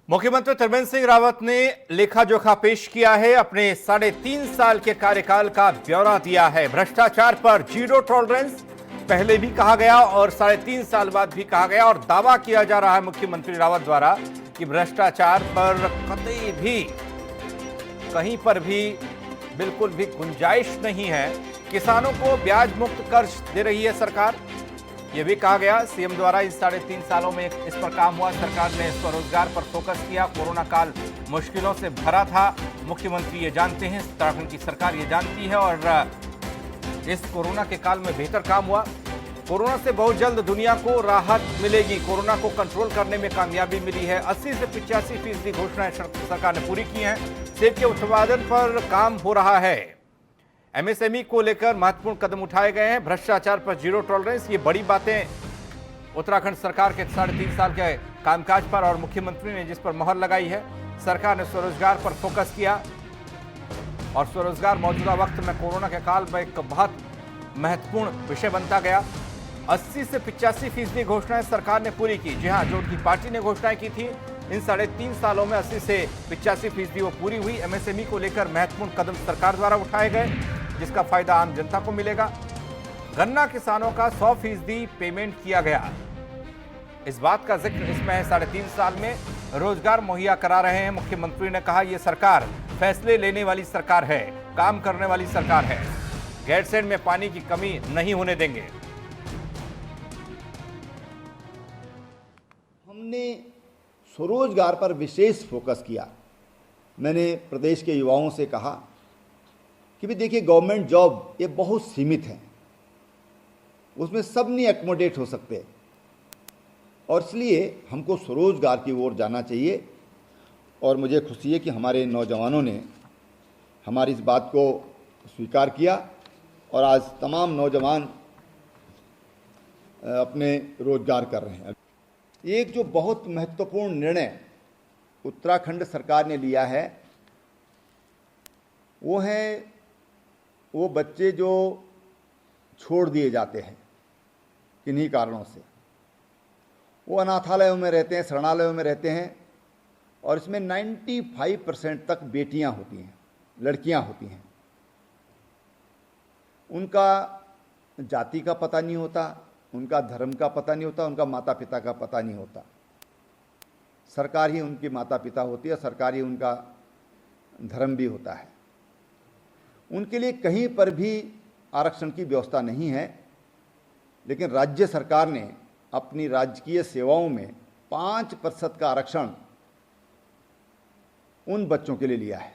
मुख्यमंत्री त्रिवेंद्र सिंह रावत ने लेखा जोखा पेश किया है। अपने 3.5 साल के कार्यकाल का ब्यौरा दिया है। भ्रष्टाचार पर जीरो टॉलरेंस पहले भी कहा गया और 3.5 साल बाद भी कहा गया और दावा किया जा रहा है मुख्यमंत्री रावत द्वारा कि भ्रष्टाचार पर कतई भी कहीं पर भी बिल्कुल भी गुंजाइश नहीं है। किसानों को ब्याज मुक्त कर्ज दे रही है सरकार, यह भी कहा गया। सीएम द्वारा इस 3.5 सालों में इस पर काम हुआ। सरकार ने स्वरोजगार पर फोकस किया। कोरोना काल मुश्किलों से भरा था, मुख्यमंत्री ये जानते हैं, उत्तराखंड की सरकार ये जानती है और इस कोरोना के काल में बेहतर काम हुआ। कोरोना से बहुत जल्द दुनिया को राहत मिलेगी। कोरोना को कंट्रोल करने में कामयाबी मिली है। 80 से 85% घोषणाएं सरकार ने पूरी की हैं। सेब के उत्पादन पर काम हो रहा है। एमएसएमई को लेकर महत्वपूर्ण कदम उठाए गए हैं। भ्रष्टाचार पर जीरो टॉलरेंस, ये बड़ी बातें उत्तराखंड सरकार के 3.5 साल के कामकाज पर और मुख्यमंत्री ने जिस पर मोहर लगाई है। सरकार ने स्वरोजगार पर फोकस किया और स्वरोजगार मौजूदा वक्त में कोरोना के काल में एक बहुत महत्वपूर्ण विषय बनता गया। 80 से 85% घोषणाएं सरकार ने पूरी की। जी हां, जो उनकी पार्टी ने घोषणाएं की थी इन 3.5 सालों में 80 से 85% वो पूरी हुई। एमएसएमई को लेकर महत्वपूर्ण कदम सरकार द्वारा उठाए गए, जिसका फायदा आम जनता को मिलेगा। गन्ना किसानों का 100% पेमेंट किया गया। इस बात का जिक्र इसमें है। 3.5 साल में रोजगार मुहैया करा रहे हैं। मुख्यमंत्री ने कहा यह सरकार फैसले लेने वाली सरकार है, काम करने वाली सरकार है। गैरसैंण में पानी की कमी नहीं होने देंगे। हमने स्वरोजगार पर विशेष फोकस किया। मैंने प्रदेश के युवाओं से कहा कि भी देखिए, गवर्नमेंट जॉब ये बहुत सीमित है, उसमें सब नहीं एकोमोडेट हो सकते और इसलिए हमको स्वरोजगार की ओर जाना चाहिए। और मुझे खुशी है कि हमारे नौजवानों ने हमारी इस बात को स्वीकार किया और आज तमाम नौजवान अपने रोजगार कर रहे हैं। एक जो बहुत महत्वपूर्ण निर्णय उत्तराखंड सरकार ने लिया है वो बच्चे जो छोड़ दिए जाते हैं किन्हीं कारणों से, वो अनाथालयों में रहते हैं, शरणालयों में रहते हैं और इसमें 95% तक बेटियां होती हैं, लड़कियां होती हैं। उनका जाति का पता नहीं होता, उनका धर्म का पता नहीं होता, उनका माता पिता का पता नहीं होता। सरकार ही उनकी माता पिता होती है, सरकार ही उनका धर्म भी होता है। उनके लिए कहीं पर भी आरक्षण की व्यवस्था नहीं है, लेकिन राज्य सरकार ने अपनी राजकीय सेवाओं में 5% का आरक्षण उन बच्चों के लिए लिया है।